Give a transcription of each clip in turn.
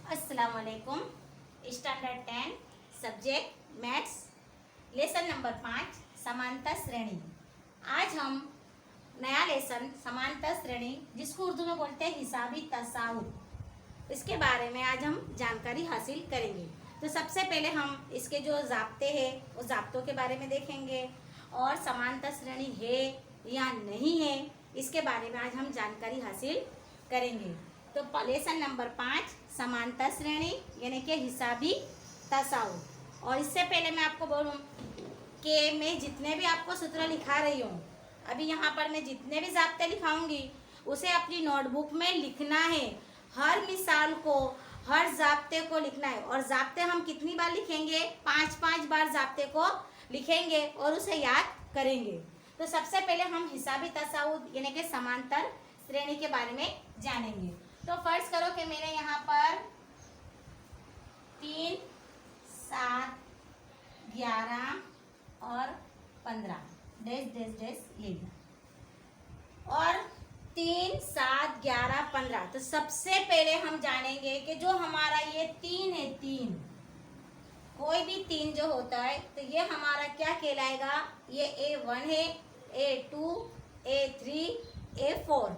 अस्सलाम वालेकुम। Standard 10 subject maths lesson number 5 समांतर श्रेणी। आज हम नया लेसन समांतर श्रेणी, जिसको उर्दू में बोलते हैं हिसाबी तसाउद, इसके बारे में आज हम जानकारी हासिल करेंगे। तो सबसे पहले हम इसके जो ज़ाब्ते हैं उस ज़ाब्तों के बारे में देखेंगे और समांतर श्रेणी है या नहीं है इसके बारे में आज हम जानकारी हासिल करेंगे। तो लेसन नंबर 5 समांतर श्रेणी यानी कि हिसाबी तसाउद। और इससे पहले मैं आपको बोलूँ कि मैं जितने भी आपको सूत्र लिखा रही हूँ, अभी यहाँ पर मैं जितने भी ज़ाब्ते लिखाऊंगी उसे अपनी नोटबुक में लिखना है। हर मिसाल को, हर ज़ाब्ते को लिखना है। और ज़ाब्ते हम कितनी बार लिखेंगे? 5 बार ज़ाब्ते को लिखेंगे और उसे याद करेंगे। तो सबसे पहले हम हिसाबी तसाउद यानी कि समांतर श्रेणी के बारे में जानेंगे। तो फर्ज करो कि मेरे यहाँ पर 3, 7, 11 और 15 डैश डैश डैश ले लिया और 3, 7, 11, 15। तो सबसे पहले हम जानेंगे कि जो हमारा ये 3 है, 3 कोई भी 3 जो होता है तो ये हमारा क्या कहलाएगा? ये A1 है, A2, A3, A4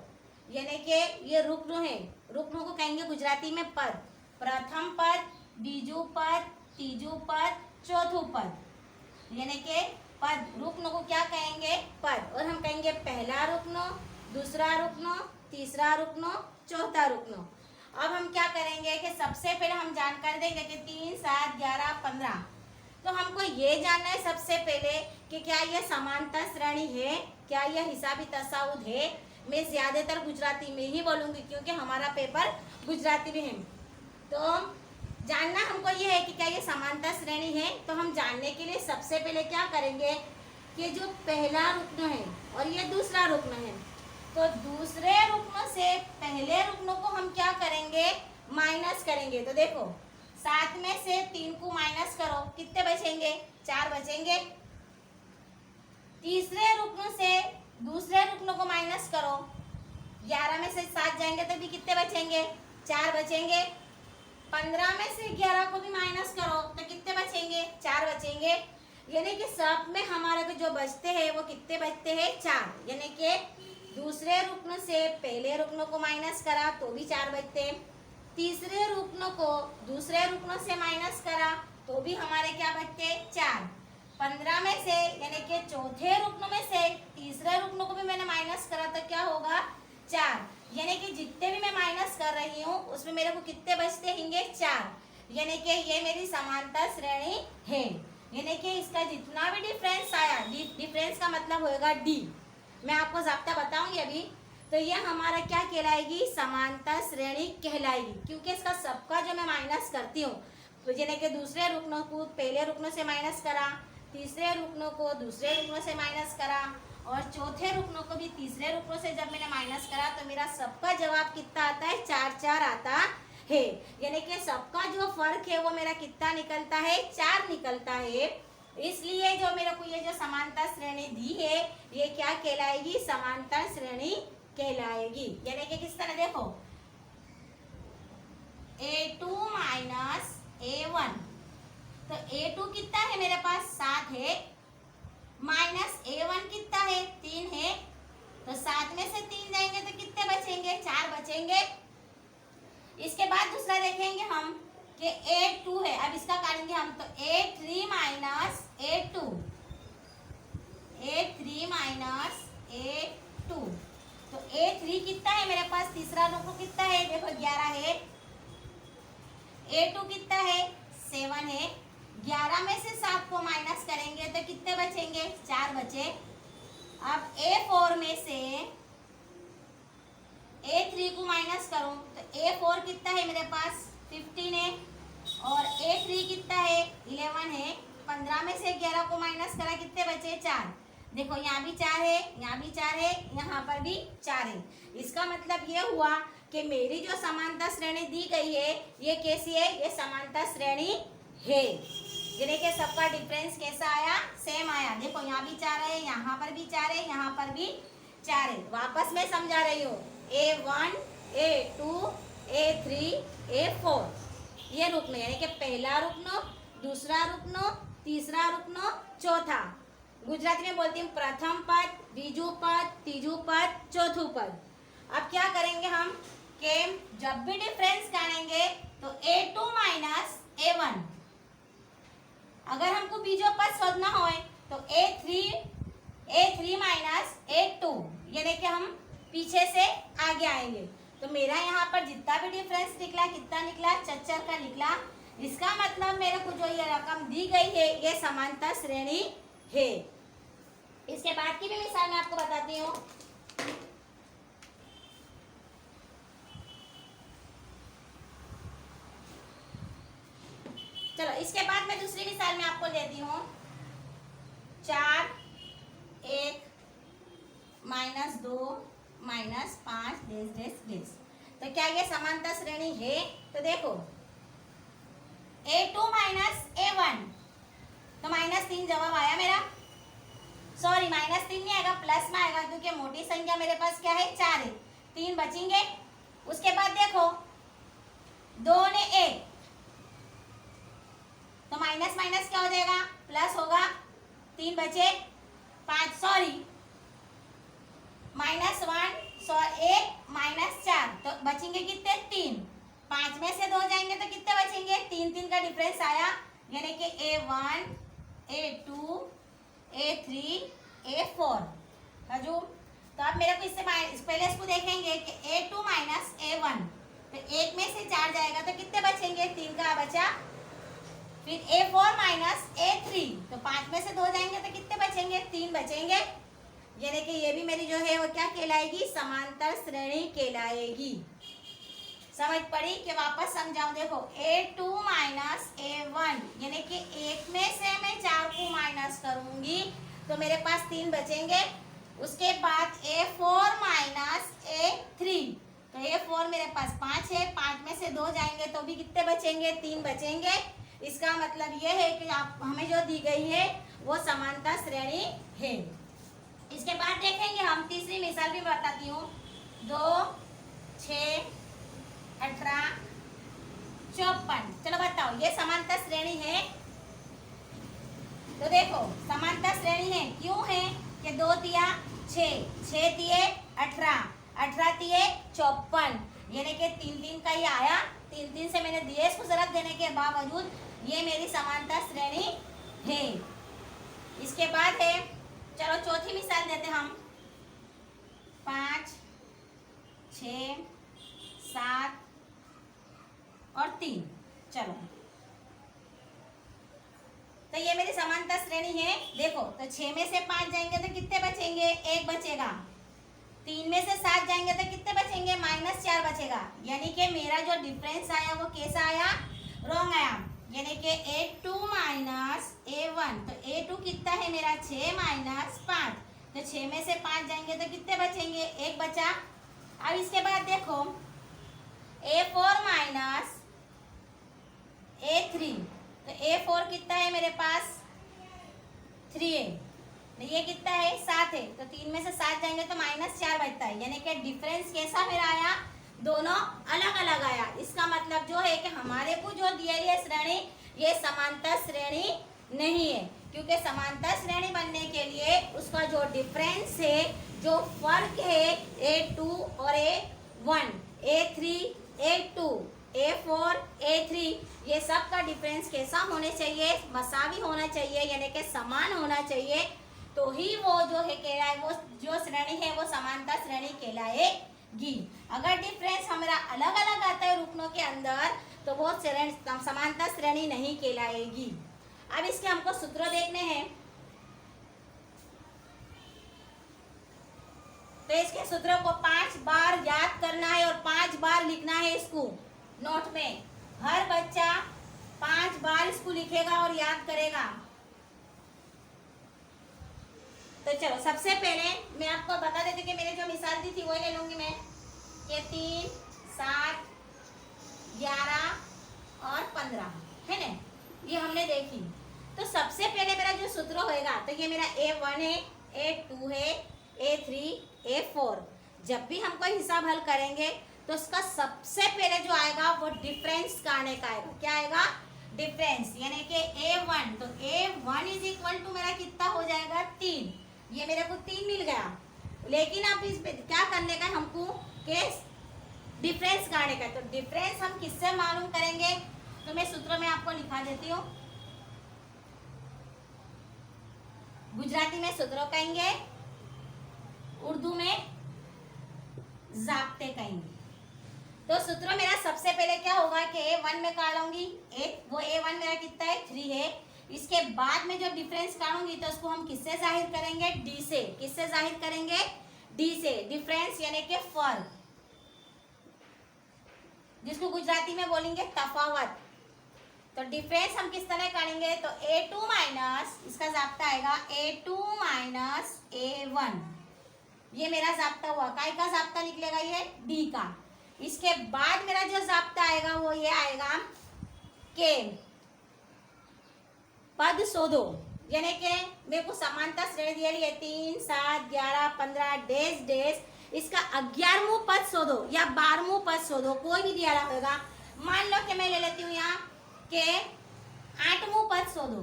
यानी कि ये रुक्न है। रुक्न को कहेंगे गुजराती में पद। प्रथम पद, बीजू पद, तीजू पद, चौथू पद यानी कि पद। रुक्न को क्या कहेंगे? पद। और हम कहेंगे पहला रुक्न, दूसरा रुक्न, तीसरा रुक्न, चौथा रुक्न। अब हम क्या करेंगे कि सबसे पहले हम जानकारी देंगे कि 3, 7, 11, 15। तो हमको ये जानना है सबसे पहले कि क्या यह समांतर श्रेणी है, क्या यह हिसाबी तसाउद है। मैं ज़्यादातर गुजराती में ही बोलूँगी क्योंकि हमारा पेपर गुजराती में है। तो जानना हमको ये है कि क्या ये समांतर श्रेणी है। तो हम जानने के लिए सबसे पहले क्या करेंगे कि जो पहला रुक्न है और ये दूसरा रुक्न है, तो दूसरे रुक्न से पहले रुक्न को हम क्या करेंगे? माइनस करेंगे। तो देखो 7 में से 3 को माइनस करो, कितने बचेंगे? 4 बचेंगे। तीसरे रुक्न से दूसरे रुक्न को माइनस करो, 11 में से 7 जाएंगे तो भी कितने बचेंगे? 4 बचेंगे। 15 में से 11 को भी माइनस करो तो कितने बचेंगे? 4 बचेंगे। यानी कि सब में हमारे को जो बचते हैं वो कितने बचते हैं? 4। यानी कि दूसरे रुक्न से पहले रुक्न को माइनस करा तो भी 4 बचते हैं। तीसरे रुक्न को दूसरे रुक्न से माइनस करा तो भी हमारे क्या बचते? 4। 15 में से यानी कि चौथे रुक्न में से तीसरे रुक्न को भी मैंने माइनस करा तो क्या होगा? 4। यानी कि जितने भी मैं माइनस कर रही हूँ उसमें मेरे को कितने बचते होंगे? 4। यानी कि ये मेरी समांतर श्रेणी है। यानी कि इसका जितना भी डिफरेंस आया, डिफरेंस का मतलब होगा D। मैं आपको ज़ाब्ता बताऊंगी अभी। तो ये हमारा क्या कहलाएगी? समांतर श्रेणी कहलाएगी क्योंकि इसका सबका जो मैं माइनस करती हूँ, तो यानी कि दूसरे रुक्न को पहले रुक्न से माइनस करा, तीसरे रुक्न को दूसरे रुक्न से माइनस करा और चौथे रुक्न को भी तीसरे रुक्न से जब मैंने माइनस करा तो मेरा सबका जवाब कितना आता है? 4 आता है। यानी कि सबका जो फर्क है वो मेरा कितना निकलता है? 4 निकलता है। इसलिए जो मेरे को ये जो समांतर श्रेणी दी है ये क्या कहलाएगी? समांतर श्रेणी कहलाएगी। यानी कि किस तरह देखो, A2 माइनस A1, तो A2 कितना है मेरे पास? 7 है। माइनस A1 कितना है? 3 है। तो 7 में से 3 जाएंगे तो कितने बचेंगे? 4 बचेंगे। इसके बाद दूसरा देखेंगे हम कि A2 है। अब इसका काटेंगे हम, तो A3 minus A2, A3 minus A2। तो A3 कितना है मेरे पास? तीसरा रुक्न कितना है? देखो 11 है। A2 कितना है? 7 है। 11 में से 7 को माइनस करेंगे तो कितने बचेंगे? 4 बचे। अब A4 में से A3 को माइनस करूं तो A4 कितना है मेरे पास? 15 है और A3 कितना है? 11 है। 15 में से 11 को माइनस करा, कितने बचे? 4। देखो यहाँ भी 4 है, यहाँ भी 4 है, यहाँ पर भी 4 है। इसका मतलब ये हुआ कि मेरी जो समांतर श्रेणी दी गई है ये कैसी है? ये समांतर श्रेणी है। यानी कि सबका डिफरेंस कैसा आया? सेम आया। देखो यहाँ भी 4 है, यहाँ पर भी 4 है, यहाँ पर भी 4 है। वापस मैं समझा रही हूँ, A1, A2, A3, A4 ये रुकन यानी कि पहला रुकनो, दूसरा रुकनो, तीसरा रुकनो, चौथा। गुजराती में बोलती हूँ प्रथम पद, बीजू पद, तीजू पद, चौथू पद। अब क्या करेंगे हम कि जब भी डिफरेंस काढेंगे तो A2 माइनस A1। अगर हमको बीजो पद शोधना हो तो A3 माइनस A2 यानी कि हम पीछे से आगे आएंगे। तो मेरा यहाँ पर जितना भी डिफरेंस निकला, कितना निकला, चच्चर का निकला। इसका मतलब मेरे को जो ये रकम दी गई है ये समांतर श्रेणी है। इसके बाद की भी मिसाल मैं आपको बताती हूँ। चलो इसके बाद मैं दूसरी मिसाल में आपको देती हूँ। 4 1 माइनस 2 माइनस 5 डेस डेस डेस। तो क्या ये समांतर श्रेणी है? तो देखो A2 माइनस A1 तो -3 जवाब आया मेरा। सॉरी -3 नहीं आएगा, प्लस में आएगा क्योंकि मोटी संख्या मेरे पास क्या है 4 है। 3 बचेंगे। उसके बाद देखो 2 ने 1 तो माइनस माइनस क्या हो जाएगा, प्लस होगा। 3 बचे 5 सॉरी -1 1 -4 तो बचेंगे कितने 3। 5 में से 2 जाएंगे तो कितने बचेंगे 3 का डिफरेंस आया यानी कि A1 A2 A3 A4। हजू तो अब मेरे को इससे पहले इसको देखेंगे कि A2 माइनस A1 तो 1 में से 4 जाएगा तो कितने बचेंगे 3 का बचा। फिर A4 माइनस A3 तो 5 में से 2 जाएंगे तो कितने बचेंगे 3 बचेंगे। यानी कि ये भी मेरी जो है वो क्या कहलाएगी समांतर श्रेणी कहलाएगी। समझ पड़ी कि वापस समझाऊं। देखो A2 माइनस A1 यानी कि 1 में से मैं 4 को माइनस करूंगी तो मेरे पास 3 बचेंगे। उसके बाद A4 माइनस A3 तो A4 मेरे पास 5 है, 5 में से 2 जाएंगे तो भी कितने बचेंगे 3 बचेंगे। इसका मतलब यह है कि आप हमें जो दी गई है वो समांतर श्रेणी है। इसके बाद देखेंगे हम तीसरी मिसाल भी बताती हूँ। 2 6 18 54। चलो बताओ ये समांतर श्रेणी है? तो देखो समांतर श्रेणी है क्यों है कि 2 तिया 6 6 तिये 18 18 तिये 54 यानी कि 3 का ही आया। 3 से मैंने दिए इसको जरूरत देने के बावजूद ये मेरी समांतर श्रेणी है। इसके बाद है चलो चौथी मिसाल देते हम। 5 6 7 और 3। चलो तो ये मेरी समांतर श्रेणी है। देखो तो 6 में से 5 जाएंगे तो कितने बचेंगे 1 बचेगा। 3 में से 7 जाएंगे तो कितने बचेंगे -4 बचेगा। यानी कि मेरा जो डिफरेंस आया वो कैसा आया रॉन्ग आया। यानी कि A2 माइनस A1 तो A2 कितना है मेरा 6 माइनस 5 तो 6 में से 5 जाएंगे तो कितने बचेंगे 1 बचा। अब इसके बाद देखो A4 माइनस A3 तो A4 कितना है मेरे पास 3 है तो ये कितना है 7 है तो 3 में से 7 जाएंगे तो -4 बचता है। यानी कि डिफरेंस कैसा मेरा आया दोनों अलग अलग आया। इसका मतलब जो है कि हमारे को जो दिया है श्रेणी ये समांतर श्रेणी नहीं है क्योंकि समांतर श्रेणी बनने के लिए उसका जो डिफरेंस है जो फर्क है A2 और A1 A3 A2 A4 A3 ये सब का डिफरेंस कैसा होने चाहिए मसावी होना चाहिए यानी कि समान होना चाहिए तो ही वो जो है कहलाए वो जो श्रेणी है वो समांतर श्रेणी कहलाएगी। अगर डिफरेंस हमारा अलग अलग आता है रुकनों के अंदर तो वो समांतर श्रेणी नहीं कहलाएगी। अब इसके हमको सूत्र देखने हैं। तो इसके सूत्रों को 5 बार याद करना है और 5 बार लिखना है। इसको नोट में हर बच्चा 5 बार इसको लिखेगा और याद करेगा। तो चलो सबसे पहले मैं आपको बता देती हूँ कि मैंने जो मिसाल दी थी वो ले लूंगी मैं कि 3 7 11 और 15 है ना ये हमने देखी। तो सबसे पहले मेरा जो सूत्र होएगा तो ये मेरा A1 है A2 है A3 A4। जब भी हमको हिसाब हल करेंगे तो उसका सबसे पहले जो आएगा वो डिफरेंस काटने का आएगा। क्या आएगा? डिफरेंस, यानी कि A1, तो A1 इज इक्वल टू मेरा कितना हो जाएगा? 3। ये मेरे को 3 मिल गया। लेकिन अब इस पे क्या करने का हमको? केस डिफरेंस काटने का। तो डिफरेंस हम किससे मालूम करेंगे? तो मैं सूत्र में आपको लिखा देती हूँ। गुजराती में सूत्र कहेंगे, उर्दू में जाब्ते कहेंगे। तो सूत्र मेरा सबसे पहले क्या होगा कि A1 में काटूंगी, वो A1 मेरा कितना है? 3 है। इसके बाद में जब डिफरेंस काटूंगी तो उसको हम किससे जाहिर करेंगे? D से। किससे जाहिर करेंगे? D से। डिफरेंस यानी कि फर्क, जिसको गुजराती में बोलेंगे तफावत। तो डिफरेंस हम किस तरह करेंगे? तो A2 माइनस, इसका जाब्ता आएगा A2 माइनस A1। ये मेरा जाब्ता हुआ। काय का जाब्ता निकलेगा? ये D का। इसके बाद मेरा जो जाब्ता आएगा वो ये आएगा के पद शोधो, यानी कि मेरे को समानता श्रेणी दिए है 3, 7, 11, 15 डैश डैश। इसका 11वां पद शोधो या 12वां पद शोधो, कोई भी दिया होगा। मान लो कि मैं ले लेती हूँ यहाँ के 8वां पद शोधो।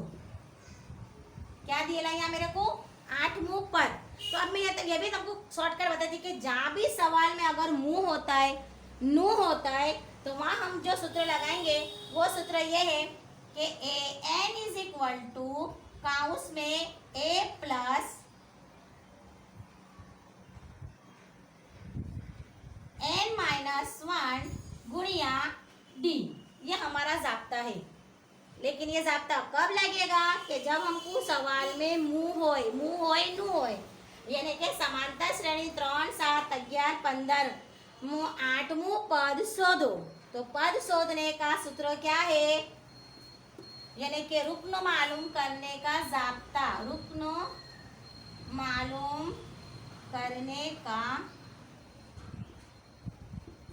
क्या दिया यहाँ मेरे को? 8वां पद। तो अब मैं ये भी तुमको शॉर्टकट बताती कि जहाँ भी सवाल में अगर मुंह होता है, नू होता है, तो वहाँ हम जो सूत्र लगाएंगे वो सूत्र ये है कि an इज इक्वल टू काउंस में a plus n minus 1 गुणिया d। ये हमारा जाब्ता है। लेकिन ये जाब्ता कब लगेगा? कि जब हमको सवाल में मुंह होए नू होए, यानी कि समांतर श्रेणी 3, 7, 11, 15 8वां पद शोधो। तो पद शोधने का सूत्र क्या है? यानी कि रुकन मालूम करने का जाब्ता, रुकन मालूम करने का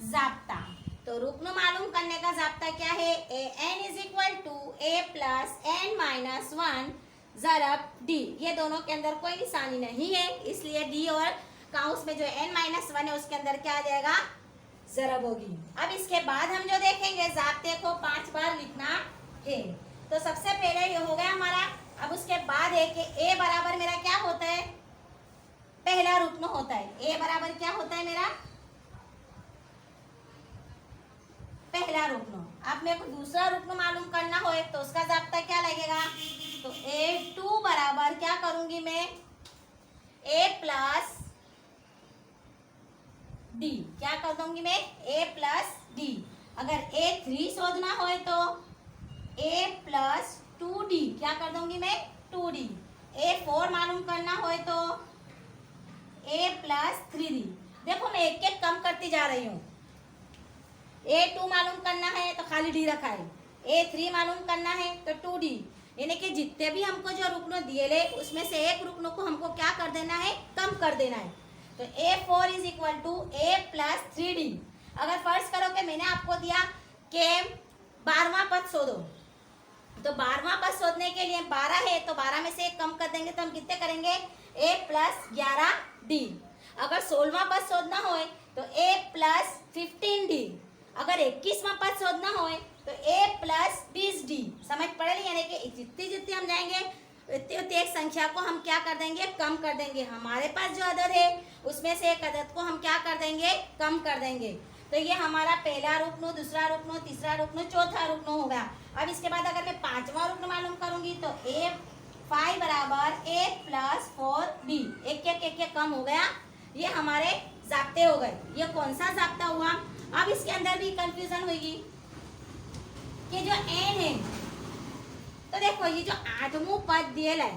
जाब्ता। तो रुकन मालूम करने का जाब्ता क्या है? an is equal to a plus n minus 1 ज़रब d। ये दोनों के अंदर कोई निशानी नहीं है, इसलिए d और काउंस में जो n माइनस 1 है उसके अंदर क्या आ जाएगा? ज़रब होगी। अब इसके बाद हम जो देखेंगे, जाब्ते को 5 बार लिखना है। तो सबसे पहले ये हो गया हमारा। अब उसके बाद है कि a बराबर मेरा क्या होता है? पहला रुकन होता है। a बराबर क्या होता है मेरा? पहला रुकन। अब मेरे को दूसरा रुकन मालूम करना हो तो उसका जाब्ता क्या लगेगा? तो A2 बराबर क्या करूंगी मैं? A plus D। क्या कर दूंगी मैं? A plus D। अगर A3 शोधना हो तो A प्लस 2D। क्या कर दूंगी मैं? 2D। A4 मालूम करना हो तो A प्लस 3D। देखो मैं एक एक कम करती जा रही हूँ। A2 मालूम करना है तो खाली D रखा है। A3 मालूम करना है तो 2D। यानी कि जितने भी हमको जो रुकन दिए ले उसमें से एक रुकनों को हमको क्या कर देना है? कम कर देना है। तो A4 is equal to A plus 3D। अगर फर्ज करो कि मैंने आपको दिया कि 12वां पद शोधो, तो 12वां पद शोधने के लिए 12 है तो 12 में से एक कम कर देंगे तो हम कितने करेंगे? A plus 11D। अगर 16वां पद शोधना हो तो A प्लस 15D। अगर 21वां पद शोधना हो तो A प्लस 20D। समझ पड़े? यानी कि जितनी जितनी हम जाएंगे उतनी उतनी एक संख्या को हम क्या कर देंगे? कम कर देंगे। हमारे पास जो अदद है उसमें से एक अदद को हम क्या कर देंगे? कम कर देंगे। तो ये हमारा पहला रुकन, दूसरा रुकन, तीसरा रुकन, चौथा रुकन हो गया। अब इसके बाद अगर मैं 5वां रुकन मालूम करूंगी तो A5 बराबर A प्लस 4D। एक कम हो गया। ये हमारे जाब्ते हो गए। ये कौन सा जाब्ता हुआ? अब इसके अंदर भी कंफ्यूजन होगी कि जो n है, तो देखो ये जो 8वां पद दिया है,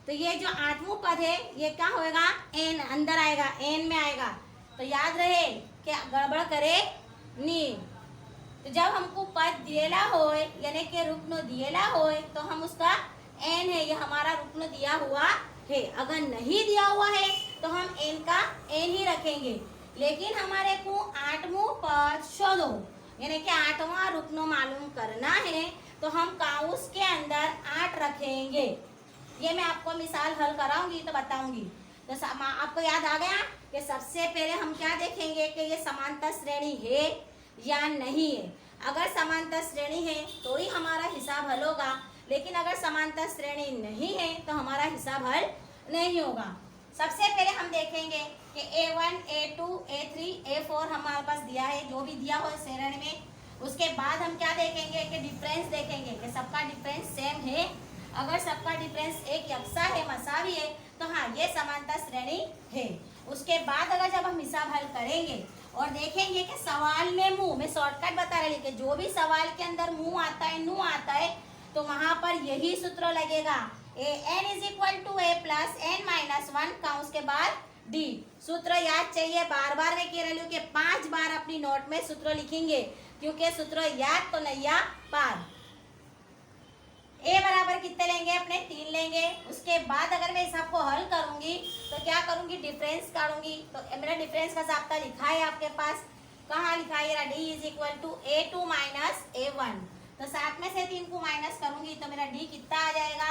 तो ये जो 8वां पद है ये क्या होएगा? n अंदर आएगा, n में आएगा। तो याद रहे कि गड़बड़ करे नहीं। तो जब हमको पद दिएला हो यानी कि रुकन दिएला हो तो हम उसका n है, ये हमारा रुकन दिया हुआ है। अगर नहीं दिया हुआ है तो हम n का n ही रखेंगे। लेकिन हमारे को 8वां पद शोधो यानी कि 8वां रुकन मालूम करना है तो हम काउंस के अंदर 8 रखेंगे। ये मैं आपको मिसाल हल कराऊंगी तो बताऊंगी। तो आपको याद आ गया कि सबसे पहले हम क्या देखेंगे कि ये समांतर श्रेणी है या नहीं है। अगर समांतर श्रेणी है तो ही हमारा हिसाब हल होगा, लेकिन अगर समांतर श्रेणी नहीं है तो हमारा हिसाब हल नहीं होगा। सबसे पहले हम देखेंगे कि A1, A2, A3, A4 हमारे पास दिया है, जो भी दिया हो श्रेणी में। उसके बाद हम क्या देखेंगे कि डिफरेंस देखेंगे कि सबका डिफरेंस सेम है। अगर सबका डिफरेंस एक यकसा है, मसावी है, तो हाँ ये समांतर श्रेणी है। उसके बाद अगर जब हम हिसाब हल करेंगे और देखेंगे कि सवाल में मुंह, मैं शॉर्टकट बता रही कि जो भी सवाल के अंदर मुंह आता है, नू आता है, तो वहां पर यही सूत्र लगेगा, an is equal to a plus n minus 1 का उसके बाद d। सूत्र याद चाहिए, बार बार मैं कह रही हूँ कि 5 बार अपनी नोट में सूत्र लिखेंगे, क्योंकि सूत्र याद तो नैया पार। a बराबर कितने लेंगे अपने 3 लेंगे। उसके बाद अगर मैं हिसाब को हल करूंगी तो क्या करूंगी, डिफरेंस काटूंगी। तो मेरा डिफरेंस का जाब्ता लिखा है आपके पास, कहाँ लिखा है, d is equal to a2 minus a1। तो 7 में से 3 को माइनस करूंगी तो मेरा d कितना आ जाएगा,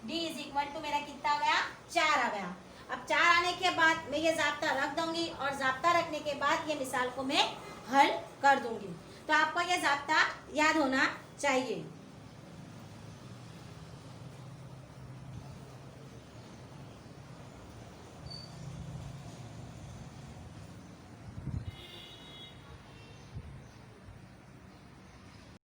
d इज इक्वल टू मेरा कितना आ गया, 4 आ गया। अब 4 आने के बाद मैं ये जाब्ता रख दूंगी और जाब्ता रखने के बाद ये मिसाल को मैं हल कर दूंगी। तो आपको ये जाब्ता याद होना चाहिए।